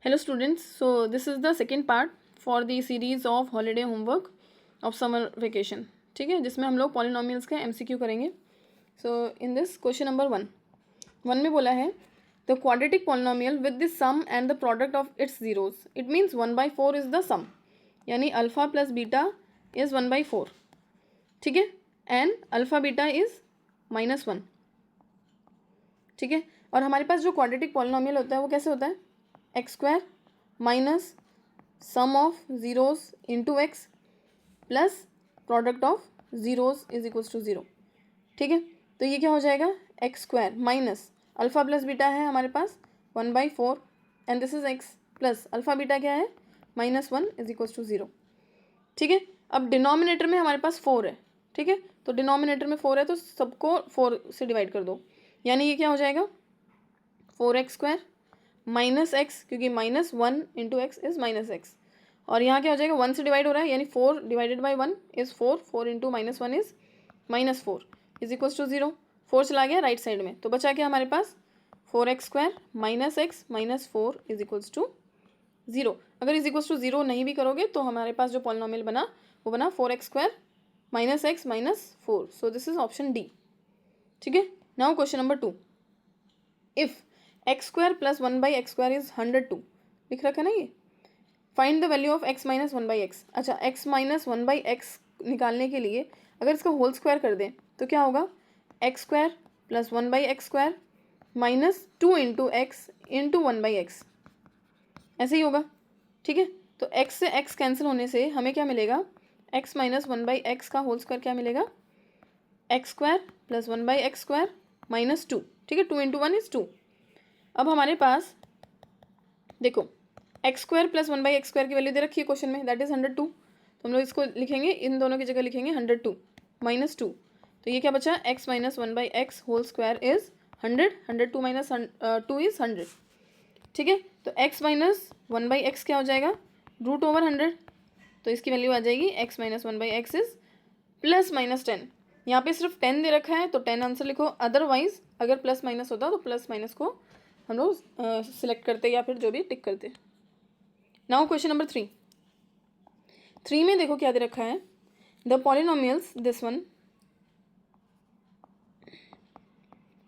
Hello students, so this is the second part for the series of holiday homework of summer vacation. ठीक है, जिसमें हम लोग polynomials का MCQ करेंगे. So in this question number 1 में बोला है the quadratic polynomial with the sum and the product of its zeros. It means 1/4 is the sum, यानी अल्फ़ा प्लस बीटा इज़ 1/4. ठीक है, एंड अल्फ़ा बीटा इज़ -1. ठीक है, और हमारे पास जो क्वाड्रेटिक पॉलिनोमियल होता है वो कैसे होता है, x square minus sum of zeros into x plus product of zeros is equals to zero. ठीक है, तो ये क्या हो जाएगा, x square minus alpha plus beta है हमारे पास 1/4 and this is x plus alpha beta क्या है -1 इज इक्वल्स टू ज़ीरो. ठीक है, अब डिनोमिनेटर में हमारे पास 4 है. ठीक है, तो डिनोमिनेटर में 4 है तो सबको 4 से डिवाइड कर दो, यानी ये क्या हो जाएगा 4x स्क्वायर माइनस एक्स, क्योंकि -1 इंटू एक्स इज़ -x, और यहाँ क्या हो जाएगा 1 से डिवाइड हो रहा है, यानी 4 divided by 1 is 4, 4 into -1 is -4 is equals to 0. 4 चला गया राइट साइड में, तो बचा क्या हमारे पास 4x square minus x minus 4 is equals to 0. अगर इज इक्वल्स टू 0 नहीं भी करोगे तो हमारे पास जो पॉलिनोमियल बना वो बना 4x square minus x minus 4. So this is option D. ठीक है, now question number 2. If x square plus 1/x square is 102, लिख रखा है ना ये. Find the value of x minus 1/x. अच्छा, x माइनस 1/x निकालने के लिए अगर इसका होल स्क्वायर कर दें तो क्या होगा, x square plus 1/x square minus 2 into x into 1/x, ऐसे ही होगा. ठीक है, तो x से x कैंसिल होने से हमें क्या मिलेगा, x माइनस 1/x का होल स्क्वायर क्या मिलेगा, x square plus 1/x square minus 2. ठीक है, 2 इंटू 1 इज़ 2. अब हमारे पास देखो x square plus 1/x square की वैल्यू दे रखी है क्वेश्चन में, दैट इज़ 102. तो हम लोग इसको लिखेंगे, इन दोनों की जगह लिखेंगे 102 माइनस 2. तो ये क्या बचा, x minus 1/x whole square is 100. 102 minus 2 is 100. ठीक है, तो x माइनस 1/x क्या हो जाएगा, √100. तो इसकी वैल्यू आ जाएगी x minus 1/x is plus minus 10. यहाँ पे सिर्फ 10 दे रखा है तो 10 आंसर लिखो, अदरवाइज अगर प्लस माइनस होता तो प्लस माइनस को हम लोग सिलेक्ट करते या फिर जो भी टिक करते. नाउ क्वेश्चन नंबर 3 में देखो क्या दे रखा है, the polynomials this one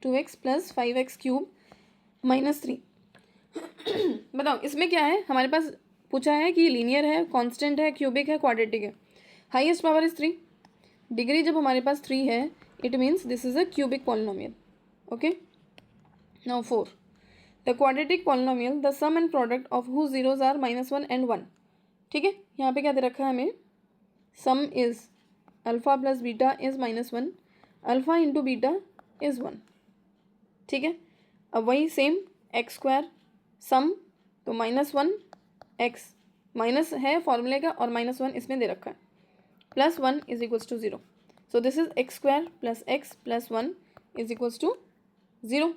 2x plus 5x cube minus 3. बताओ इसमें क्या है, हमारे पास पूछा है कि लीनियर है, कांस्टेंट है, क्यूबिक है, क्वाड्रेटिक है. Highest power is 3. डिग्री जब हमारे पास 3 है it means this is a cubic polynomial. Okay, now 4 the quadratic polynomial the sum and product of whose zeros are -1 and 1. ठीक है, यहाँ पे क्या दे रखा है हमें, सम is alpha plus beta is -1, alpha into beta is 1. ठीक है, अब वही सेम एक्स स्क्वायर सम, तो -1 एक्स माइनस है फॉर्मूले का और -1 इसमें दे रखा है, plus 1 is equals to 0. So this is x square plus x plus 1 is equals to 0.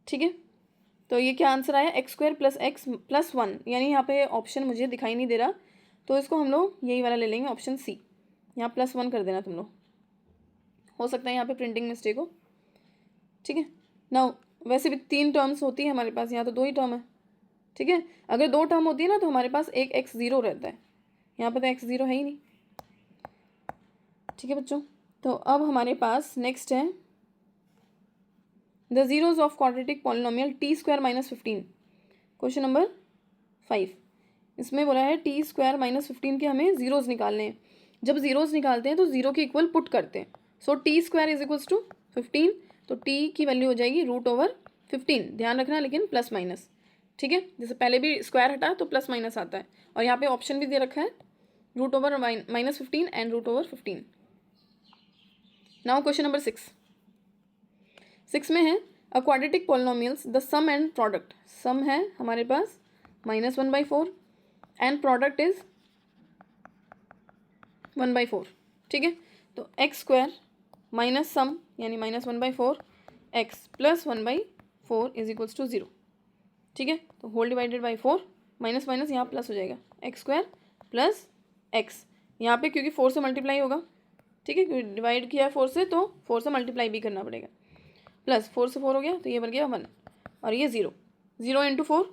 ठीक है, तो ये क्या आंसर आया, x square plus x plus 1, यानी यहाँ पे ऑप्शन मुझे दिखाई नहीं दे रहा तो इसको हम लोग यही वाला ले लेंगे, ऑप्शन सी. यहाँ +1 कर देना तुम लोग, हो सकता है यहाँ पे प्रिंटिंग मिस्टेक हो. ठीक है, नाउ वैसे भी 3 टर्म्स होती है हमारे पास, यहाँ तो 2 ही टर्म है. ठीक है, अगर 2 टर्म होती है ना तो हमारे पास एक x0 रहता है, यहाँ पर तो x0 है ही नहीं. ठीक है बच्चों, तो अब हमारे पास नेक्स्ट है the zeros of quadratic polynomial T square minus 15. Question number 5. इसमें बोला है टी स्क्वायर माइनस 15 के हमें जीरोज निकालने हैं. जब जीरोज निकालते हैं तो जीरो के इक्वल पुट करते हैं. So T square is equals to 15, तो टी की वैल्यू हो जाएगी √15. ध्यान रखना लेकिन प्लस माइनस. ठीक है, जैसे पहले भी स्क्वायर हटा तो प्लस माइनस आता है, और यहाँ पे ऑप्शन भी दे रखा है √-15 एंड √15. नाउ क्वेश्चन नंबर 6 में है a quadratic polynomials the sum and product. Sum है हमारे पास -1/4 एंड प्रोडक्ट इज 1/4. ठीक है, तो एक्स स्क्वायर माइनस सम यानी -1/4 x plus 1/4 is equals to 0. ठीक है, तो whole divided by 4, minus minus यहाँ प्लस हो जाएगा, एक्स स्क्वायर प्लस एक्स, यहाँ पे क्योंकि 4 से मल्टीप्लाई होगा. ठीक है, क्योंकि डिवाइड किया है 4 से तो 4 से मल्टीप्लाई भी करना पड़ेगा, प्लस 4 से 4 हो गया तो ये बन गया 1, और ये 0. 0 इंटू 4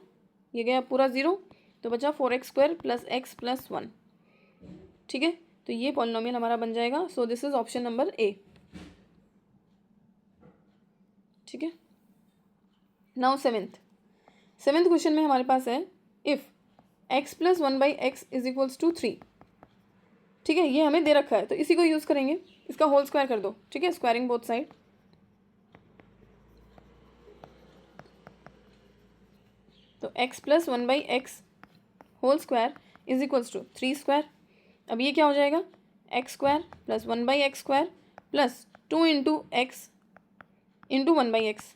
ये गया पूरा 0, तो बचा 4x² प्लस x प्लस 1। ठीक है, तो ये पॉलिनोमियल हमारा बन जाएगा। So this is option number A. ठीक है, नाउ सेवेंथ क्वेश्चन में हमारे पास है if x plus 1/x is equals to 3। ठीक है, ये हमें दे रखा है तो इसी को यूज़ करेंगे, इसका होल स्क्वायर कर दो। ठीक है, स्क्वायरिंग बोथ साइड। तो x plus 1/x whole square is equals to 3 square. अब ये क्या हो जाएगा, x² plus 1/x² plus 2 into x into 1/x।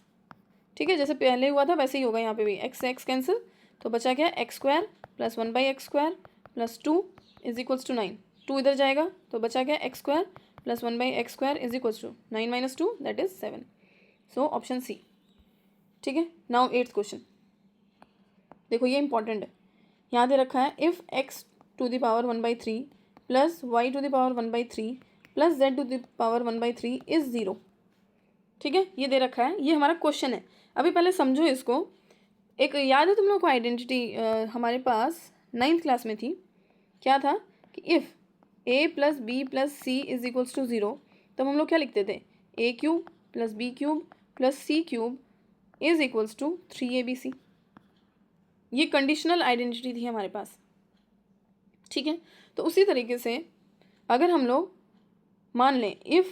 ठीक है, जैसे पहले हुआ था वैसे ही होगा यहाँ पे भी, x से x कैंसिल, तो बचा क्या, x² plus 1/x² plus 2 is equals to 9। 2 इधर जाएगा तो बचा क्या, x² plus 1/x² is equals to 9 minus 2 that is 7। So option C. ठीक है, नाउ 8th क्वेश्चन। देखो ये इंपॉर्टेंट है, यहाँ दे रखा है if x to the power 1/3 plus y to the power 1/3 plus z to the power 1/3 is 0। ठीक है, ये दे रखा है, ये हमारा क्वेश्चन है। अभी पहले समझो इसको। एक याद है तुम लोग को आइडेंटिटी हमारे पास 9th क्लास में थी, क्या था कि if a plus B plus C is equals to 0, तब हम लोग क्या लिखते थे, a³ plus b³ plus c³ is equals to 3abc। ये कंडीशनल आइडेंटिटी थी हमारे पास। ठीक है, तो उसी तरीके से अगर हम लोग मान लें if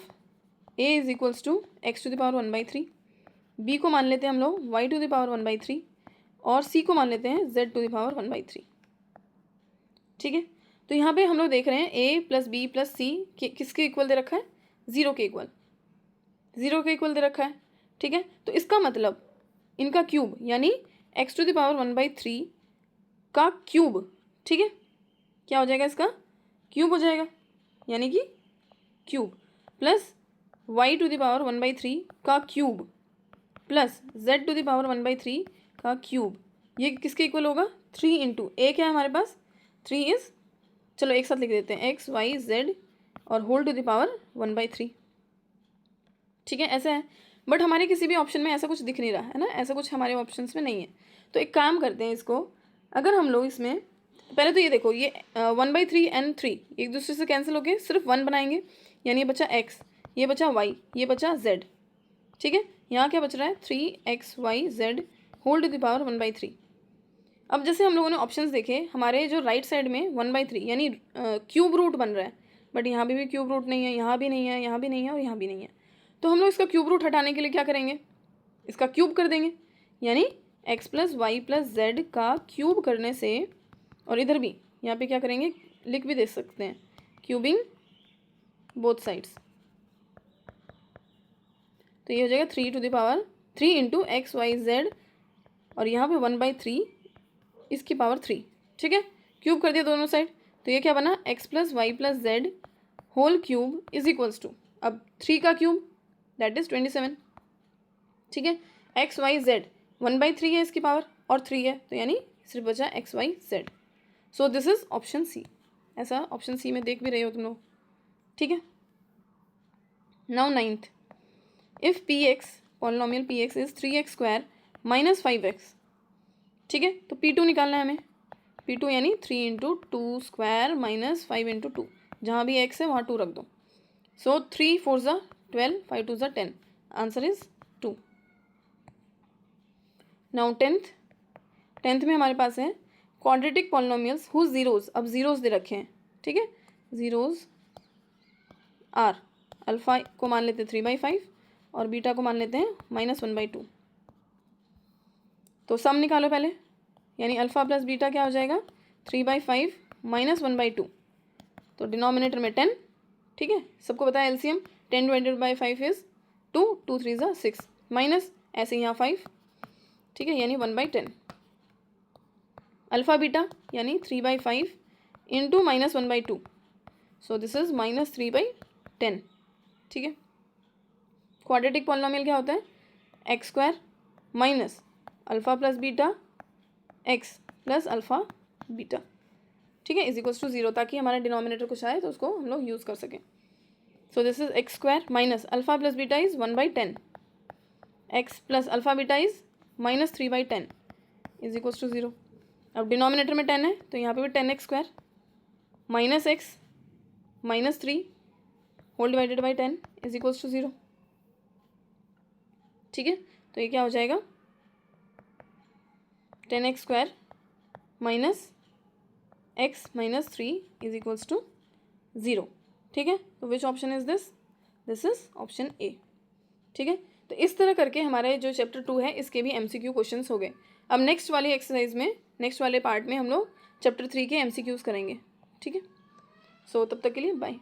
a is equals to x to the power 1/3, b को मान लेते हैं हम लोग y टू द पावर 1/3 और c को मान लेते हैं z टू द पावर 1/3। ठीक है, तो यहाँ पे हम लोग देख रहे हैं a प्लस बी प्लस सी किसके इक्वल दे रखा है, 0 के इक्वल, 0 के इक्वल दे रखा है। ठीक है, तो इसका मतलब इनका क्यूब यानी x टू द पावर 1/3 का क्यूब। ठीक है, क्या हो जाएगा, इसका क्यूब हो जाएगा, यानी कि cube plus y to the power 1/3 का cube plus z to the power 1/3 का क्यूब, ये किसके इक्वल होगा, 3 इंटू a क्या है हमारे पास, 3 इज, चलो एक साथ लिख देते हैं, x y z और होल टू द पावर 1/3। ठीक है, ऐसा है, बट हमारे किसी भी ऑप्शन में ऐसा कुछ दिख नहीं रहा है ना, ऐसा कुछ हमारे ऑप्शंस में नहीं है। तो एक काम करते हैं, इसको अगर हम लोग इसमें पहले तो ये देखो, ये 1/3 एंड 3 एक दूसरे से कैंसिल होके सिर्फ 1 बनाएंगे, यानी ये बचा x, ये बचा y, ये बचा z। ठीक है, यहाँ क्या बच रहा है, 3xyz whole to the power 1/3। अब जैसे हम लोगों ने ऑप्शंस देखे, हमारे जो राइट साइड में 1/3 यानी क्यूब रूट बन रहा है, बट यहाँ भी क्यूब रूट नहीं है, यहाँ भी नहीं है, यहाँ भी नहीं है और यहाँ भी नहीं है। तो हम लोग इसका क्यूब रूट हटाने के लिए क्या करेंगे, इसका क्यूब कर देंगे, यानी x plus y plus z का क्यूब करने से, और इधर भी यहाँ पे क्या करेंगे, लिख भी दे सकते हैं, क्यूबिंग बोथ साइड्स। तो ये हो जाएगा 3 to the power 3 into x y z और यहाँ पे 1/3 इसकी पावर 3। ठीक है, क्यूब कर दिया दोनों साइड, तो ये क्या बना, x plus y plus z whole cube is equals to, अब 3 का क्यूब दैट इज 27। ठीक है, एक्स वाई जेड 1/3 है इसकी पावर और 3 है, तो यानी सिर्फ बचा x y z. So this is option C. ऐसा ऑप्शन सी में देख भी रहे हो तुम लोग। ठीक है, now 9th, if P x polynomial P x is 3x² minus 5x। ठीक है, तो P2 निकालना है हमें, P2 यानी 3 इंटू 2 स्क्वायर माइनस 5 इंटू 2, जहाँ भी x है वहाँ 2 रख दो। सो 3 4 ज़ा 12, 5 2 ज़ा 10, आंसर इज 2। नाउ 10th में हमारे पास है क्वाड्रेटिक पॉलिनोमियल्स हुज जीरोज, अब जीरोज दे रखे हैं। ठीक है, जीरोज आर, अल्फ़ा को मान लेते हैं 3/5 और बीटा को मान लेते हैं -1/2। तो सम निकालो पहले, यानी अल्फ़ा प्लस बीटा क्या हो जाएगा, 3/5 -1/2, तो डिनोमिनेटर में 10। ठीक है, सबको पता है एलसीएम 10 डिवाइडेड बाई 5 इज 2, 2 3 ज़ा 6 माइनस ऐसे यहाँ 5। ठीक है, यानी 1/10। अल्फ़ा बीटा यानी 3/5 इंटू -1/2, सो दिस इज -3/10। ठीक है, क्वाड्रेटिक पॉलिनोमियल क्या होता है, x² minus alpha plus beta x plus alpha beta. ठीक है, इज इक्वल्स टू 0, ताकि हमारा डिनोमिनेटर कुछ आए तो उसको हम लोग यूज़ कर सकें। So this is x² minus alpha plus beta is 1/10, x plus alpha beta is -3/10 is equals to 0। अब डिनोमिनेटर में 10 है तो यहाँ पे भी 10x² minus x minus 3 whole divided by 10 is equals to 0। ठीक है, तो ये क्या हो जाएगा 10x² minus x minus 3 is equals to 0। ठीक है, तो which option is this? This is option A. ठीक है, तो इस तरह करके हमारे जो चैप्टर 2 है इसके भी MCQ क्वेश्चंस हो गए। अब नेक्स्ट वाली एक्सरसाइज में, नेक्स्ट वाले पार्ट में हम लोग चैप्टर 3 के MCQs करेंगे। ठीक है, सो तब तक के लिए बाय।